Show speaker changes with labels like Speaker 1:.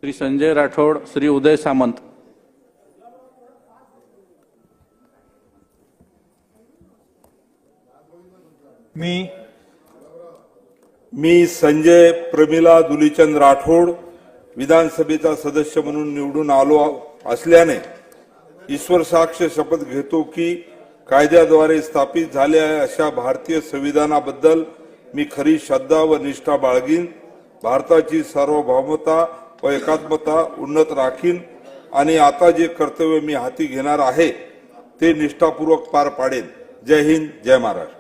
Speaker 1: श्री संजय राठोड, श्री उदय सामंत।
Speaker 2: मी संजय प्रमिला दुलीचंद राठोड विधानसभेचा सदस्य म्हणून निवडून आलो असल्याने ईश्वर साक्ष शपथ घेतो की कायद्याद्वारे स्थापित झालेल्या अशा भारतीय संविधानाबद्दल मी खरी श्रद्धा व निष्ठा बाळगीन, भारताची सार्वभौमता व एकात्मता उन्नत राखीन आणि आता जे कर्तव्य मी हाती घेणार आहे ते निष्ठापूर्वक पार पाडेन। जय हिंद, जय महाराष्ट्र।